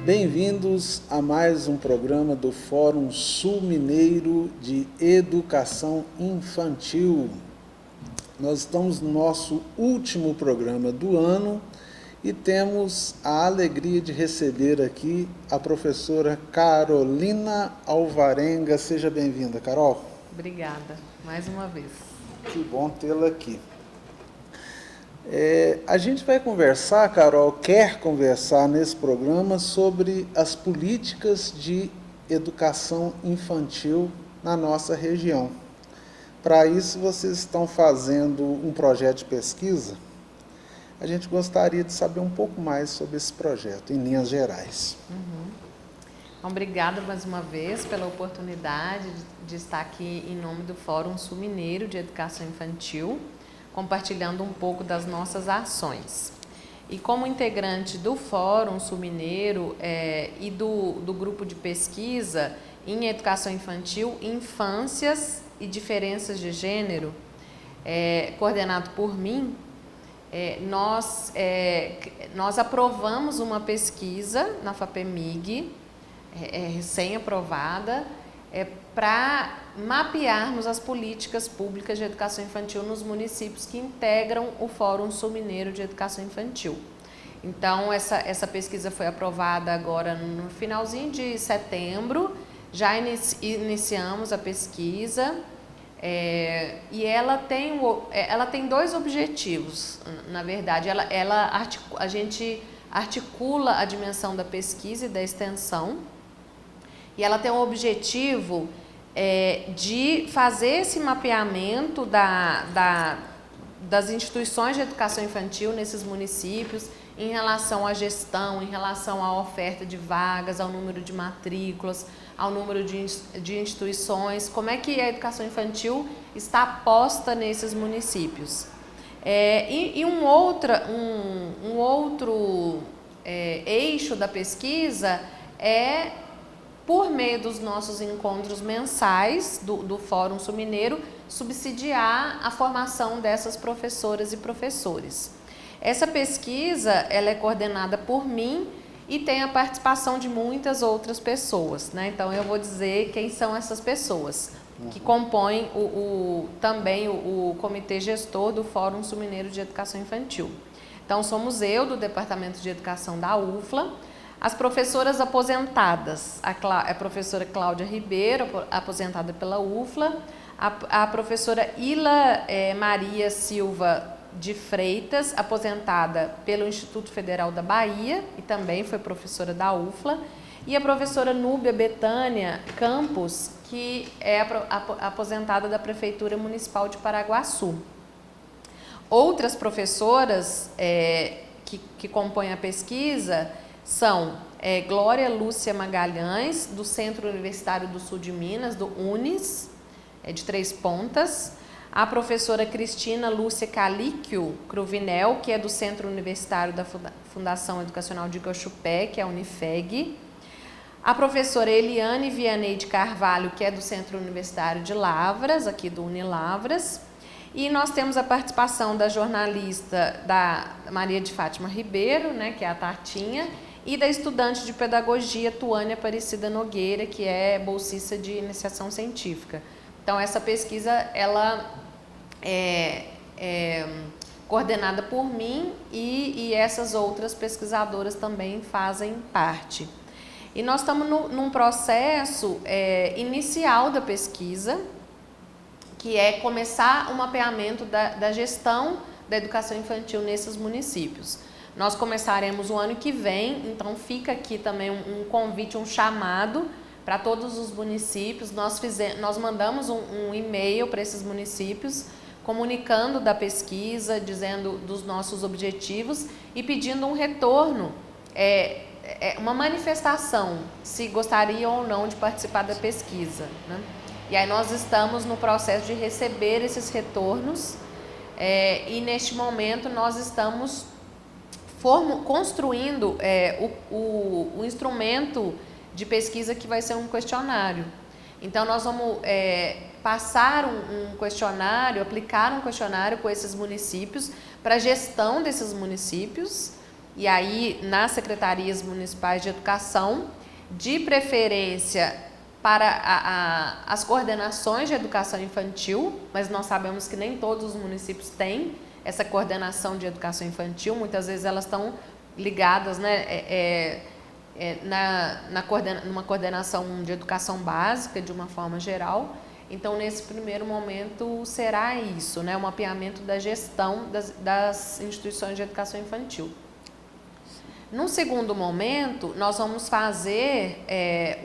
Bem-vindos a mais um programa do Fórum Sul Mineiro de Educação Infantil. Nós estamos no nosso último programa do ano e temos a alegria de receber aqui a professora Carolina Alvarenga. Seja bem-vinda, Carol. Obrigada, mais uma vez. Que bom tê-la aqui. A gente vai conversar, Carol, quer conversar nesse programa sobre as políticas de educação infantil na nossa região. Para isso, vocês estão fazendo um projeto de pesquisa. A gente gostaria de saber um pouco mais sobre esse projeto, em linhas gerais. Obrigada mais uma vez pela oportunidade de estar aqui em nome do Fórum Sul Mineiro de Educação Infantil, compartilhando um pouco das nossas ações. E como integrante do Fórum Sul Mineiro e do grupo de pesquisa em Educação Infantil, Infâncias e Diferenças de Gênero, coordenado por mim, nós aprovamos uma pesquisa na FAPEMIG, recém-aprovada, para mapearmos as políticas públicas de educação infantil nos municípios que integram o Fórum Sul Mineiro de Educação Infantil. Então, essa pesquisa foi aprovada agora no finalzinho de setembro, já iniciamos a pesquisa, e ela tem dois objetivos, na verdade. A gente articula a dimensão da pesquisa e da extensão, e ela tem o objetivo de fazer esse mapeamento das instituições de educação infantil nesses municípios em relação à gestão, em relação à oferta de vagas, ao número de matrículas, ao número de instituições, como é que a educação infantil está posta nesses municípios. E um outro eixo da pesquisa por meio dos nossos encontros mensais do Fórum Sul Mineiro, subsidiar a formação dessas professoras e professores. Essa pesquisa ela é coordenada por mim e tem a participação de muitas outras pessoas, né? Então eu vou dizer quem são essas pessoas que compõem também o comitê gestor do Fórum Sul Mineiro de Educação Infantil. Então somos eu, do Departamento de Educação da UFLA, as professoras aposentadas, a professora Cláudia Ribeiro, aposentada pela UFLA, a professora Ila Maria Silva de Freitas, aposentada pelo Instituto Federal da Bahia e também foi professora da UFLA, e a professora Núbia Betânia Campos, que é aposentada da Prefeitura Municipal de Paraguaçu. Outras professoras que compõem a pesquisa são Glória Lúcia Magalhães, do Centro Universitário do Sul de Minas, do UNES, de Três Pontas, a professora Cristina Lúcia Calíquio Cruvinel, que é do Centro Universitário da Fundação Educacional de Iguaxupé, que é a Unifeg, a professora Eliane Vianney de Carvalho, que é do Centro Universitário de Lavras, aqui do Unilavras, e nós temos a participação da jornalista da Maria de Fátima Ribeiro, né, que é a Tartinha, e da estudante de pedagogia Tuane Aparecida Nogueira, que é bolsista de iniciação científica. Então, essa pesquisa ela é coordenada por mim e essas outras pesquisadoras também fazem parte. E nós estamos num processo inicial da pesquisa, que é começar o mapeamento da gestão da educação infantil nesses municípios. Nós começaremos o ano que vem, então fica aqui também um convite, um chamado para todos os municípios. Nós mandamos um e-mail para esses municípios, comunicando da pesquisa, dizendo dos nossos objetivos e pedindo um retorno, uma manifestação, se gostariam ou não de participar da pesquisa, né? E aí nós estamos no processo de receber esses retornos e neste momento nós estamos construindo o instrumento de pesquisa que vai ser um questionário. Então nós vamos passar um questionário, aplicar um questionário com esses municípios para a gestão desses municípios e aí nas secretarias municipais de educação, de preferência para as coordenações de educação infantil, mas nós sabemos que nem todos os municípios têm essa coordenação de educação infantil, muitas vezes elas estão ligadas, né, numa coordenação de educação básica, de uma forma geral. Então, nesse primeiro momento, será isso, né, o mapeamento da gestão das instituições de educação infantil. Num segundo momento, nós vamos fazer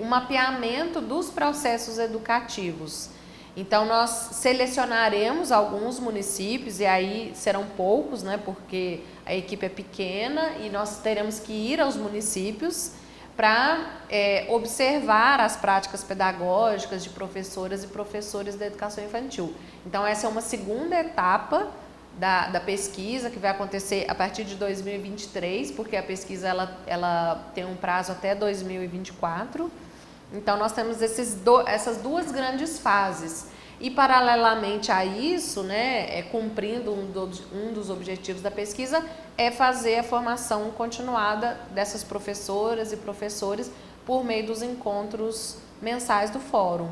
um mapeamento dos processos educativos. Então, nós selecionaremos alguns municípios, e aí serão poucos, né, porque a equipe é pequena, e nós teremos que ir aos municípios para observar as práticas pedagógicas de professoras e professores da educação infantil. Então, essa é uma segunda etapa da pesquisa, que vai acontecer a partir de 2023, porque a pesquisa ela tem um prazo até 2024. Então, nós temos essas duas grandes fases. E, paralelamente a isso, né, cumprindo um dos objetivos da pesquisa, é fazer a formação continuada dessas professoras e professores por meio dos encontros mensais do fórum.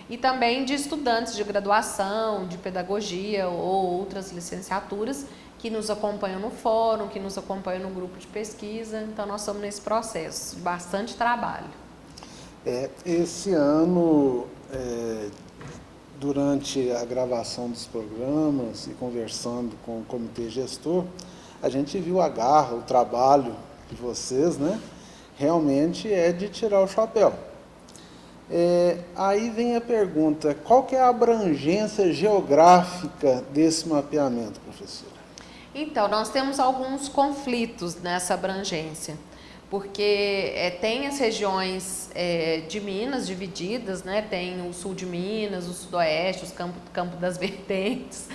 E também de estudantes de graduação, de pedagogia ou outras licenciaturas que nos acompanham no fórum, que nos acompanham no grupo de pesquisa. Então, nós estamos nesse processo de bastante trabalho. Esse ano, durante a gravação dos programas e conversando com o comitê gestor, a gente viu a garra, o trabalho de vocês, né? Realmente é de tirar o chapéu. Aí vem a pergunta, qual que é a abrangência geográfica desse mapeamento, professora? Então, nós temos alguns conflitos nessa abrangência, porque tem as regiões de Minas divididas, né? Tem o sul de Minas, o sudoeste, os Campo das Vertentes,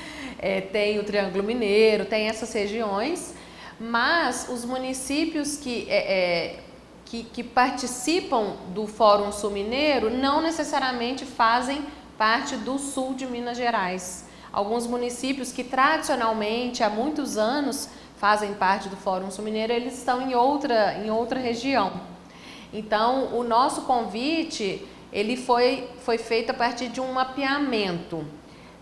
tem o Triângulo Mineiro, tem essas regiões, mas os municípios que participam do Fórum Sul Mineiro não necessariamente fazem parte do sul de Minas Gerais. Alguns municípios que tradicionalmente, há muitos anos, fazem parte do Fórum Sul Mineiro, eles estão em outra região. Então, o nosso convite, ele foi feito a partir de um mapeamento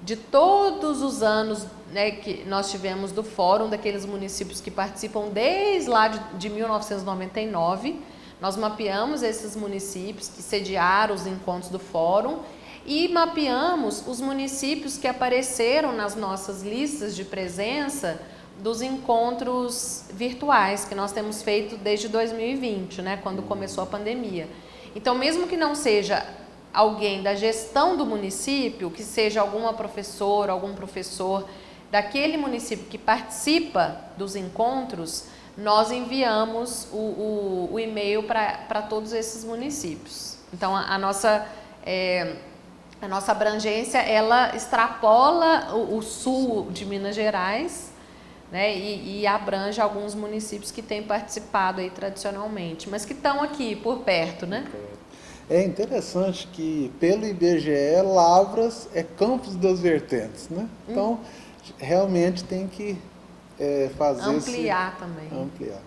de todos os anos, né, que nós tivemos do Fórum, daqueles municípios que participam desde lá de 1999, nós mapeamos esses municípios que sediaram os encontros do Fórum e mapeamos os municípios que apareceram nas nossas listas de presença dos encontros virtuais que nós temos feito desde 2020, né, quando começou a pandemia. Então, mesmo que não seja alguém da gestão do município, que seja alguma professora, algum professor daquele município que participa dos encontros, nós enviamos o e-mail para todos esses municípios. Então, a nossa abrangência, ela extrapola o sul de Minas Gerais, né, e abrange alguns municípios que têm participado aí tradicionalmente, mas que estão aqui por perto, né? É interessante que, pelo IBGE, Lavras é Campos das Vertentes, né? Então, realmente tem que fazer ampliar também. Ampliar.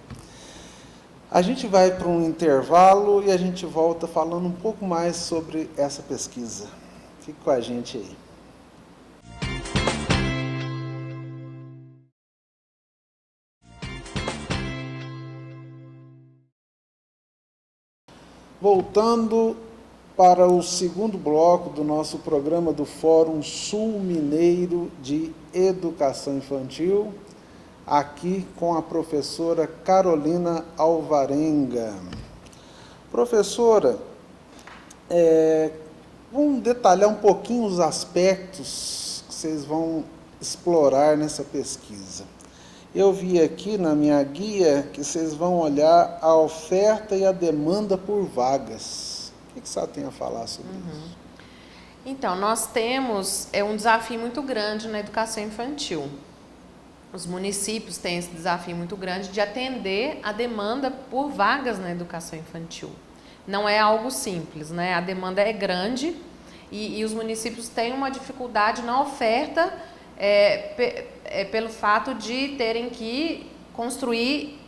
A gente vai para um intervalo e a gente volta falando um pouco mais sobre essa pesquisa. Fique com a gente aí. Voltando para o segundo bloco do nosso programa do Fórum Sul Mineiro de Educação Infantil, aqui com a professora Carolina Alvarenga. Professora, vamos detalhar um pouquinho os aspectos que vocês vão explorar nessa pesquisa. Eu vi aqui na minha guia que vocês vão olhar a oferta e a demanda por vagas. O que você tem a falar sobre isso? Então, nós temos um desafio muito grande na educação infantil. Os municípios têm esse desafio muito grande de atender a demanda por vagas na educação infantil. Não é algo simples, né? A demanda é grande e os municípios têm uma dificuldade na oferta pelo fato de terem que construir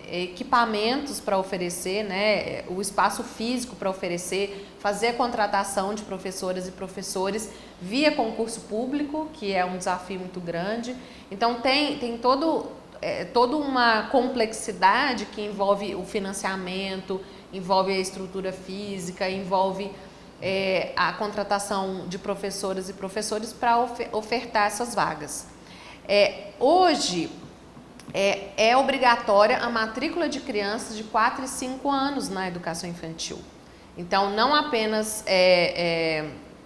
equipamentos para oferecer, né, o espaço físico para oferecer, fazer a contratação de professoras e professores via concurso público, que é um desafio muito grande. Então tem toda uma complexidade que envolve o financiamento, envolve a estrutura física, envolve a contratação de professoras e professores para ofertar essas vagas. Hoje é obrigatória a matrícula de crianças de 4 e 5 anos na educação infantil. Então, não apenas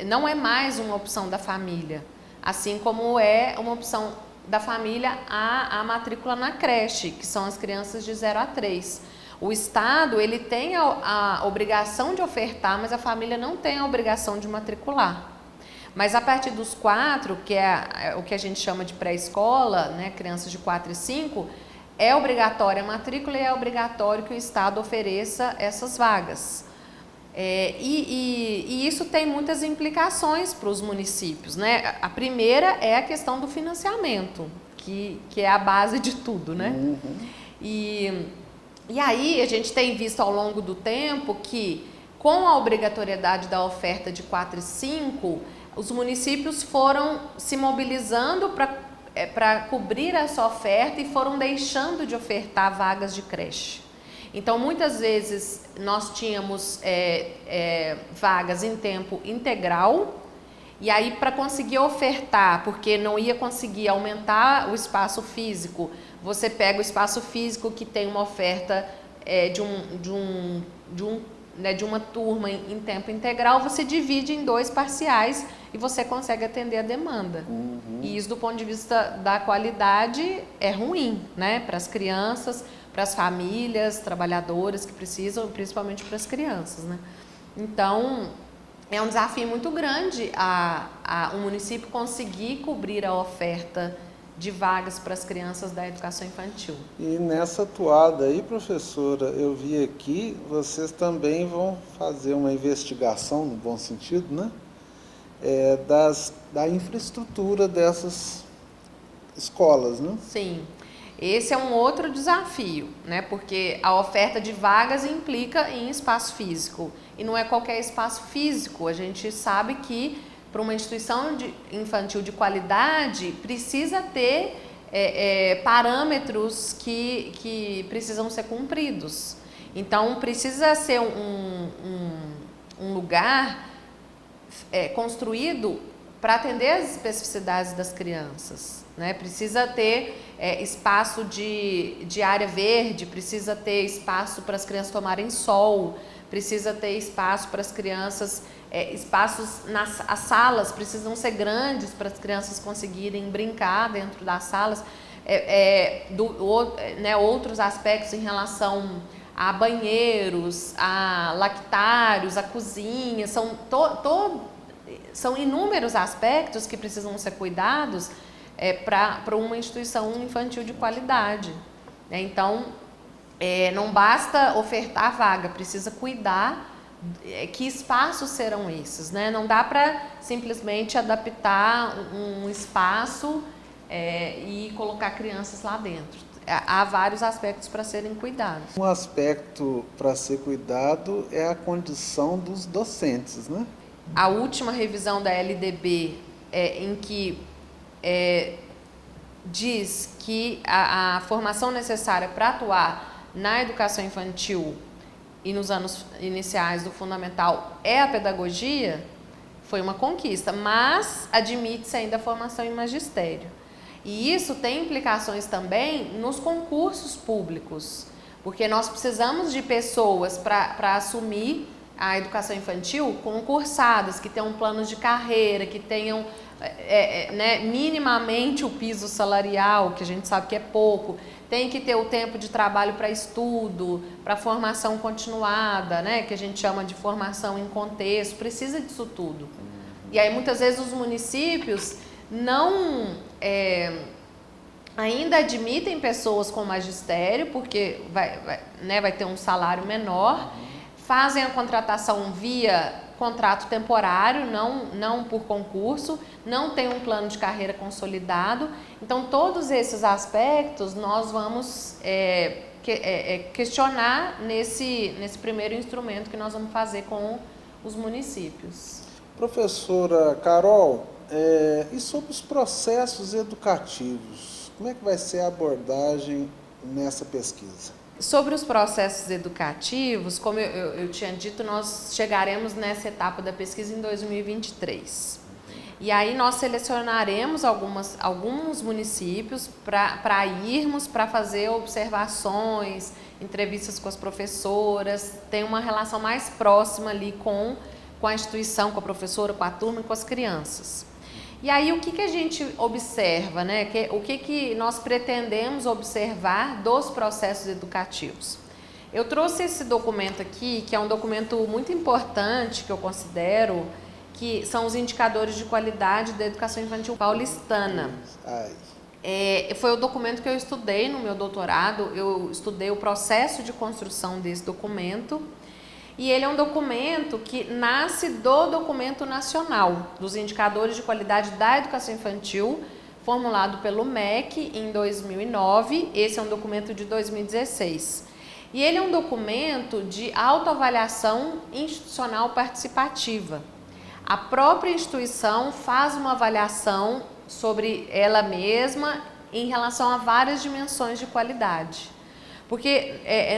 não é mais uma opção da família, assim como é uma opção da família a matrícula na creche, que são as crianças de 0 a 3. O Estado, ele tem a obrigação de ofertar, mas a família não tem a obrigação de matricular. Mas a partir dos 4, que é o que a gente chama de pré-escola, né, crianças de 4 e 5, é obrigatória a matrícula e é obrigatório que o Estado ofereça essas vagas. E isso tem muitas implicações para os municípios, né? A primeira é a questão do financiamento, que é a base de tudo, né? Uhum. E aí a gente tem visto ao longo do tempo que, com a obrigatoriedade da oferta de 4 e 5, os municípios foram se mobilizando para cobrir essa oferta e foram deixando de ofertar vagas de creche. Então, muitas vezes, nós tínhamos vagas em tempo integral, e aí, para conseguir ofertar, porque não ia conseguir aumentar o espaço físico, você pega o espaço físico que tem uma oferta de uma turma em tempo integral, você divide em 2 parciais e você consegue atender a demanda. Uhum. E isso, do ponto de vista da qualidade, é ruim, né? Para as crianças, para as famílias trabalhadoras que precisam, principalmente para as crianças, né? Então, é um desafio muito grande o município conseguir cobrir a oferta de vagas para as crianças da educação infantil. E nessa toada aí, professora, eu vi aqui, vocês também vão fazer uma investigação, no bom sentido, né? Da infraestrutura dessas escolas, né? Sim. Esse é um outro desafio, né? Porque a oferta de vagas implica em espaço físico. E não é qualquer espaço físico. A gente sabe que para uma instituição infantil de qualidade precisa ter parâmetros que precisam ser cumpridos. Então, precisa ser um lugar construído para atender as especificidades das crianças, né? Precisa ter espaço de área verde, precisa ter espaço para as crianças tomarem sol, precisa ter espaço para as crianças, as salas precisam ser grandes para as crianças conseguirem brincar dentro das salas, outros aspectos em relação a banheiros, a lactários, a cozinha, são inúmeros aspectos que precisam ser cuidados para uma instituição infantil de qualidade. Então, não basta ofertar vaga, precisa cuidar que espaços serão esses, né? Não dá para simplesmente adaptar um espaço e colocar crianças lá dentro. Há vários aspectos para serem cuidados. Um aspecto para ser cuidado é a condição dos docentes, né? A última revisão da LDB, em que diz que a formação necessária para atuar na educação infantil e nos anos iniciais do fundamental é a pedagogia, foi uma conquista, mas admite-se ainda a formação em magistério. E isso tem implicações também nos concursos públicos, porque nós precisamos de pessoas para assumir a educação infantil concursadas, que tenham planos de carreira, que tenham minimamente o piso salarial, que a gente sabe que é pouco, tem que ter o tempo de trabalho para estudo, para formação continuada, né, que a gente chama de formação em contexto, precisa disso tudo. E aí muitas vezes os municípios não ainda admitem pessoas com magistério, porque vai ter um salário menor, fazem a contratação via contrato temporário, não por concurso, não tem um plano de carreira consolidado. Então, todos esses aspectos nós vamos questionar nesse primeiro instrumento que nós vamos fazer com os municípios. Professora Carol, e sobre os processos educativos, como é que vai ser a abordagem nessa pesquisa? Sobre os processos educativos, como eu tinha dito, nós chegaremos nessa etapa da pesquisa em 2023. E aí nós selecionaremos alguns municípios para irmos, para fazer observações, entrevistas com as professoras, ter uma relação mais próxima ali com a instituição, com a professora, com a turma e com as crianças. E aí o que a gente observa, né? O que nós pretendemos observar dos processos educativos? Eu trouxe esse documento aqui, que é um documento muito importante, que eu considero, que são os indicadores de qualidade da educação infantil paulistana. Foi o documento que eu estudei no meu doutorado, eu estudei o processo de construção desse documento. E ele é um documento que nasce do documento nacional, dos indicadores de qualidade da educação infantil, formulado pelo MEC em 2009, esse é um documento de 2016. E ele é um documento de autoavaliação institucional participativa. A própria instituição faz uma avaliação sobre ela mesma em relação a várias dimensões de qualidade. Porque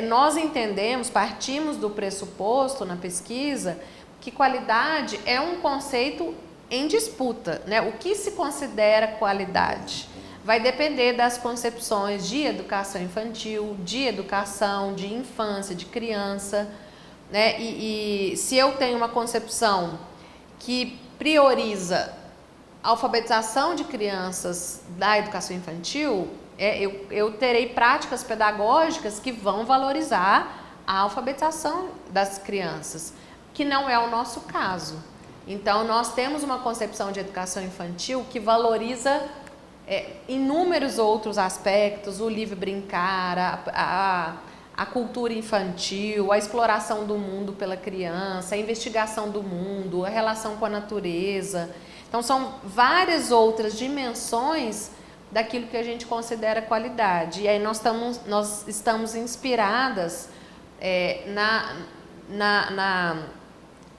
nós entendemos, partimos do pressuposto na pesquisa, que qualidade é um conceito em disputa, né? O que se considera qualidade? Vai depender das concepções de educação infantil, de educação, de infância, de criança, né? E se eu tenho uma concepção que prioriza a alfabetização de crianças da educação infantil, eu terei práticas pedagógicas que vão valorizar a alfabetização das crianças, que não é o nosso caso. Então, nós temos uma concepção de educação infantil que valoriza inúmeros outros aspectos, o livre brincar, a cultura infantil, a exploração do mundo pela criança, a investigação do mundo, a relação com a natureza. Então, são várias outras dimensões daquilo que a gente considera qualidade. E aí nós estamos inspiradas na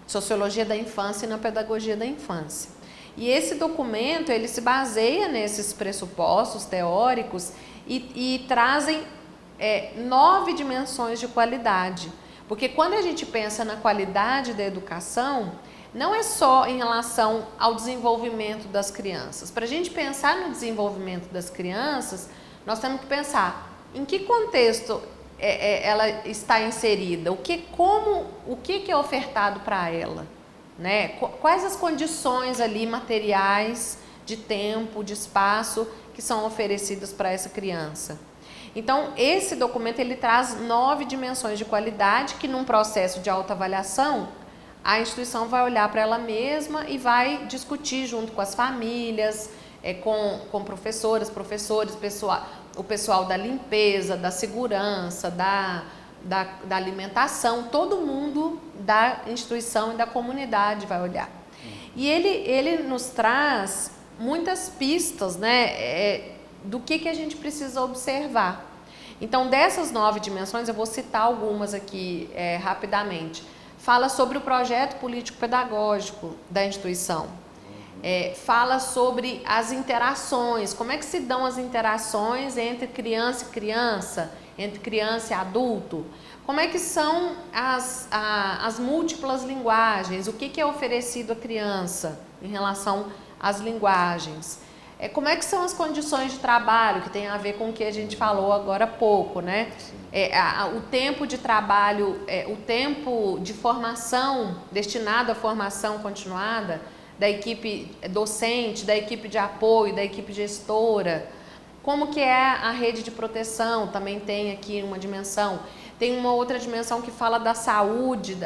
sociologia da infância e na pedagogia da infância. E esse documento, ele se baseia nesses pressupostos teóricos e trazem 9 dimensões de qualidade. Porque quando a gente pensa na qualidade da educação, não é só em relação ao desenvolvimento das crianças. Para a gente pensar no desenvolvimento das crianças, nós temos que pensar em que contexto ela está inserida, o que é ofertado para ela, né? Quais as condições ali materiais, de tempo, de espaço que são oferecidas para essa criança. Então, esse documento ele traz 9 dimensões de qualidade que num processo de autoavaliação a instituição vai olhar para ela mesma e vai discutir junto com as famílias, com professoras, professores, o pessoal da limpeza, da segurança, da alimentação, todo mundo da instituição e da comunidade vai olhar. E ele nos traz muitas pistas, né, do que a gente precisa observar. Então, dessas 9 dimensões, eu vou citar algumas aqui rapidamente. Fala sobre o projeto político-pedagógico da instituição. Fala sobre as interações, como é que se dão as interações entre criança e criança, entre criança e adulto. Como é que são as múltiplas linguagens, o que é oferecido à criança em relação às linguagens. Como é que são as condições de trabalho, que tem a ver com o que a gente falou agora há pouco, né? O tempo de trabalho, o tempo de formação destinado à formação continuada da equipe docente, da equipe de apoio, da equipe gestora. Como que é a rede de proteção, também tem aqui uma dimensão. Tem uma outra dimensão que fala da saúde,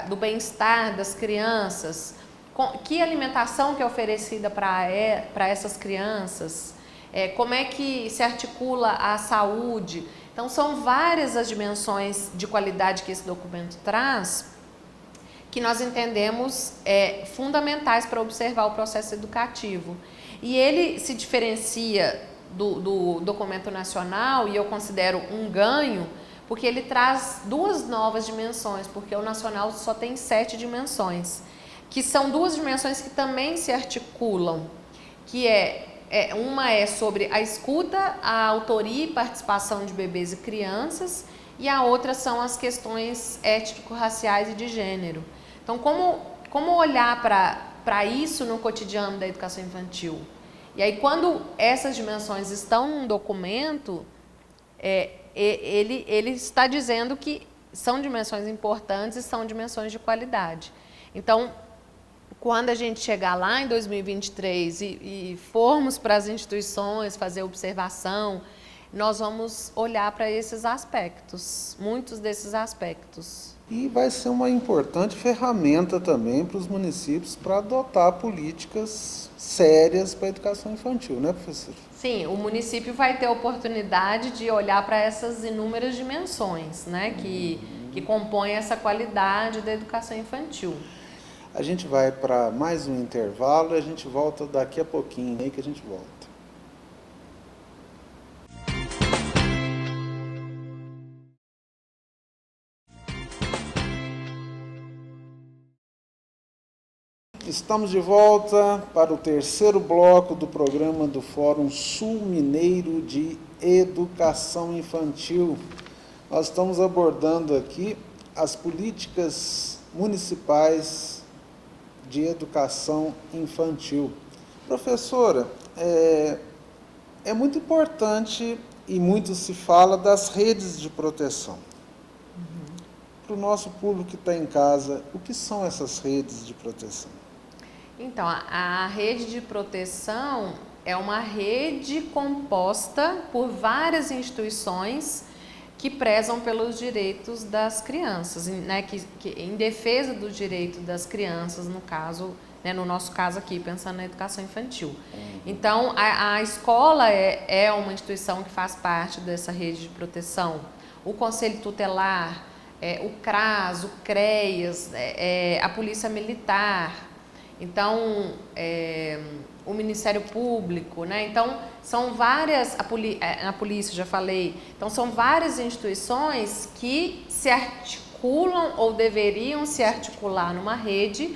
do bem-estar das crianças. Que alimentação que é oferecida para essas crianças, como é que se articula a saúde. Então, são várias as dimensões de qualidade que esse documento traz, que nós entendemos fundamentais para observar o processo educativo. E ele se diferencia do documento nacional, e eu considero um ganho, porque ele traz 2 novas dimensões, porque o nacional só tem 7 dimensões, que são 2 dimensões que também se articulam, que uma é sobre a escuta, a autoria e participação de bebês e crianças, e a outra são as questões étnico-raciais e de gênero. Então, como olhar para isso no cotidiano da educação infantil? E aí, quando essas dimensões estão num documento, ele está dizendo que são dimensões importantes e são dimensões de qualidade. Então, quando a gente chegar lá em 2023 e formos para as instituições fazer observação, nós vamos olhar para esses aspectos, muitos desses aspectos. E vai ser uma importante ferramenta também para os municípios para adotar políticas sérias para a educação infantil, né, professor? Sim, o município vai ter a oportunidade de olhar para essas inúmeras dimensões, né, que compõem essa qualidade da educação infantil. A gente vai para mais um intervalo e a gente volta daqui a pouquinho, aí que a gente volta. Estamos de volta para o terceiro bloco do programa do Fórum Sul Mineiro de Educação Infantil. Nós estamos abordando aqui as políticas municipais de educação infantil. Professora, é muito importante e muito se fala das redes de proteção. Para o nosso público que está em casa, o que são essas redes de proteção? Então, a rede de proteção é uma rede composta por várias instituições que prezam pelos direitos das crianças, né, que em defesa do direito das crianças, no caso, né, no nosso caso aqui, pensando na educação infantil. Então, a escola é uma instituição que faz parte dessa rede de proteção. O Conselho Tutelar, o CRAS, o CREAS, a Polícia Militar, então, o Ministério Público, né? Então, são várias, a polícia, já falei, então são várias instituições que se articulam ou deveriam se articular numa rede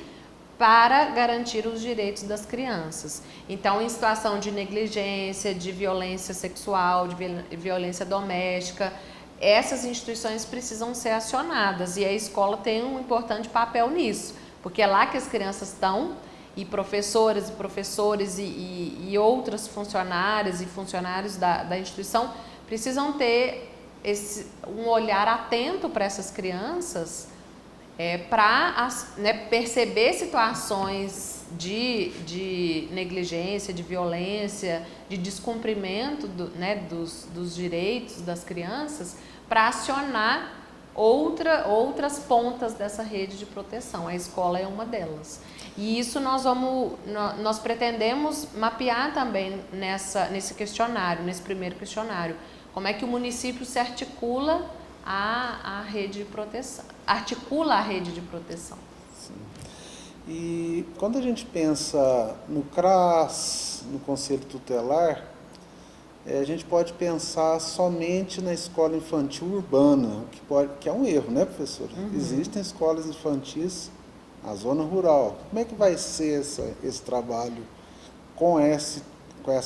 para garantir os direitos das crianças. Então, em situação de negligência, de violência sexual, de violência doméstica, essas instituições precisam ser acionadas e a escola tem um importante papel nisso. Porque é lá que as crianças estão, e professoras e professores e outras funcionárias e funcionários da instituição precisam ter um olhar atento para essas crianças, para perceber situações de negligência, de violência, de descumprimento dos direitos das crianças, para acionar outras pontas dessa rede de proteção. A escola é uma delas. E isso nós pretendemos mapear também nesse questionário, nesse primeiro questionário. Como é que o município se articula a rede de proteção, articula a rede de proteção. Sim. E quando a gente pensa no CRAS, no Conselho Tutelar, a gente pode pensar somente na escola infantil urbana, que é um erro, né, professora? Existem escolas infantis na zona rural. Como é que vai ser esse trabalho com essa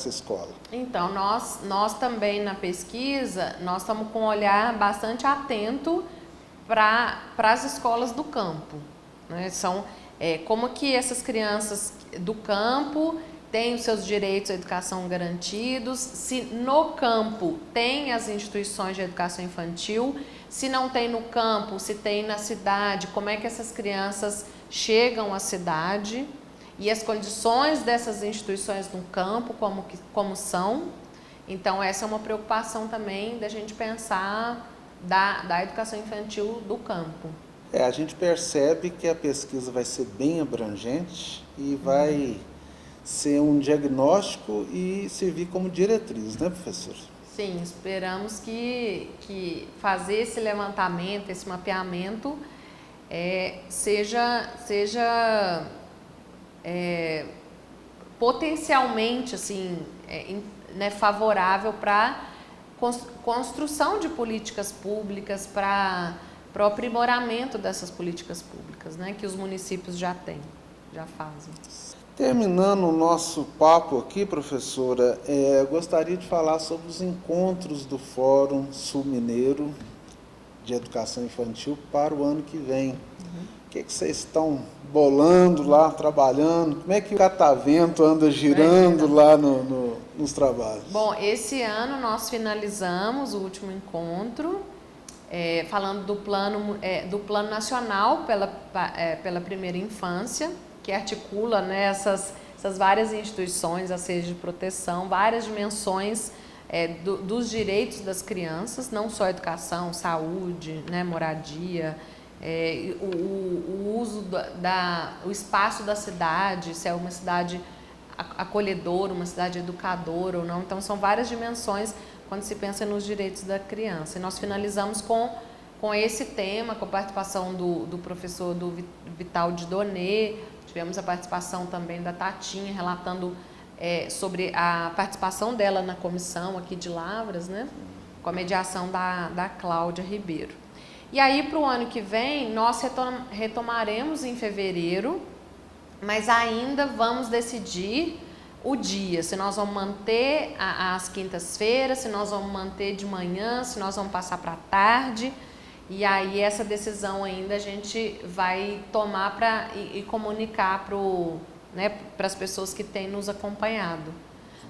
escola? Então, nós também na pesquisa, nós estamos com um olhar bastante atento para as escolas do campo, né? Como que essas crianças do campo têm os seus direitos à educação garantidos, se no campo tem as instituições de educação infantil, se não tem no campo, se tem na cidade, como é que essas crianças chegam à cidade e as condições dessas instituições no campo, como são. Então, essa é uma preocupação também da gente pensar da educação infantil do campo. A gente percebe que a pesquisa vai ser bem abrangente e vai ser um diagnóstico e servir como diretriz, né, professor? Sim, esperamos que fazer esse levantamento, esse mapeamento, seja potencialmente assim, né, favorável para construção de políticas públicas, para o aprimoramento dessas políticas públicas, né, que os municípios já têm, já fazem. Terminando o nosso papo aqui, professora, gostaria de falar sobre os encontros do Fórum Sul-Mineiro de Educação Infantil para o ano que vem. O que vocês estão bolando lá, trabalhando? Como é que o catavento anda girando lá nos trabalhos? Bom, esse ano nós finalizamos o último encontro, falando do plano nacional pela primeira infância, que articula, né, essas várias instituições, as redes de proteção, várias dimensões dos direitos das crianças, não só educação, saúde, né, moradia, o uso o espaço da cidade, se é uma cidade acolhedora, uma cidade educadora ou não. Então, são várias dimensões quando se pensa nos direitos da criança. E nós finalizamos com esse tema, com a participação do professor do Vital de Donê. Tivemos a participação também da Tatinha, relatando sobre a participação dela na comissão aqui de Lavras, né, com a mediação da Cláudia Ribeiro. E aí, para o ano que vem, nós retomaremos em fevereiro, mas ainda vamos decidir o dia, se nós vamos manter as quintas-feiras, se nós vamos manter de manhã, se nós vamos passar para a tarde. E aí essa decisão ainda a gente vai tomar e comunicar para as pessoas que têm nos acompanhado.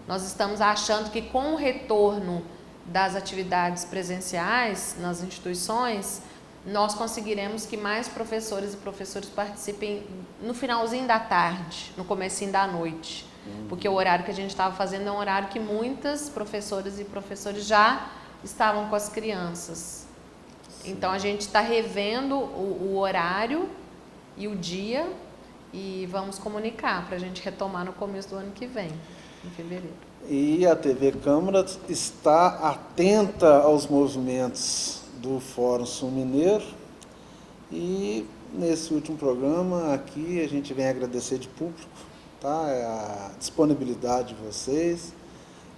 Nós estamos achando que com o retorno das atividades presenciais nas instituições, nós conseguiremos que mais professores e professores participem no finalzinho da tarde, no comecinho da noite. Porque o horário que a gente estava fazendo é um horário que muitas professoras e professores já estavam com as crianças. Então, a gente está revendo o horário e o dia e vamos comunicar para a gente retomar no começo do ano que vem, em fevereiro. E a TV Câmara está atenta aos movimentos do Fórum Sul-Mineiro e nesse último programa aqui a gente vem agradecer de público, tá? A disponibilidade de vocês.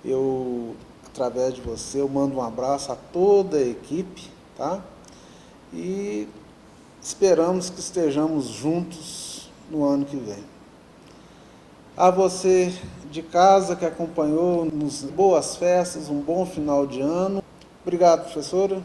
Eu, através de você, eu mando um abraço a toda a equipe, tá? E esperamos que estejamos juntos no ano que vem. A você de casa que acompanhou, boas festas, um bom final de ano. Obrigado, professora.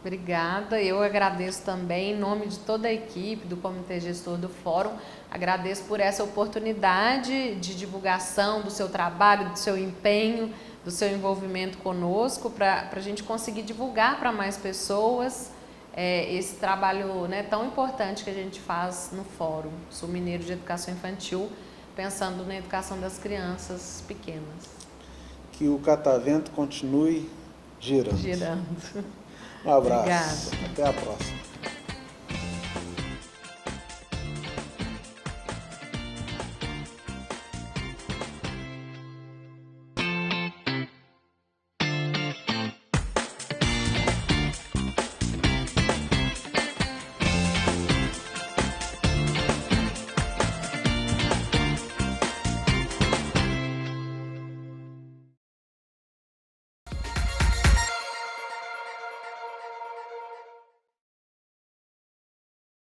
Obrigada, eu agradeço também, em nome de toda a equipe do Comitê Gestor do Fórum, agradeço por essa oportunidade de divulgação do seu trabalho, do seu empenho, do seu envolvimento conosco, para a gente conseguir divulgar para mais pessoas esse trabalho, né, tão importante que a gente faz no Fórum Sul-Mineiro de Educação Infantil, pensando na educação das crianças pequenas. Que o catavento continue girando. Girando. Um abraço. Obrigada. Até a próxima.